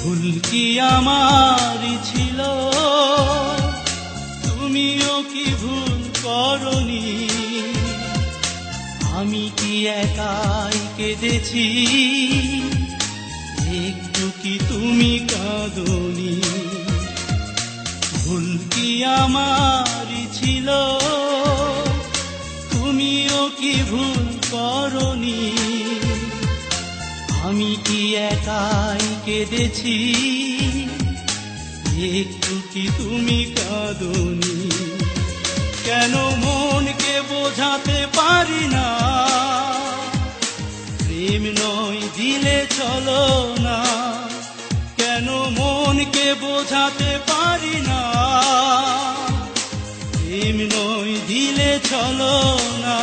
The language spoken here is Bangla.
ভুল কি আমারই ছিল, তুমিও কি ভুল করনি? আমি কি একাই কেঁদেছি, একটু কি তুমি কাঁদনি? ভুল কি আমারই ছিল, তুমিও কি ভুল করনি? আমি কি একাই কেঁদেছি, একটু কি তুমি কাঁদনি? কেন মনকে বোঝাতে পারি না, প্রেম নয় দিলে চলো না? কেন মনকে বোঝাতে পারি না, প্রেম নয় দিলে চলো না?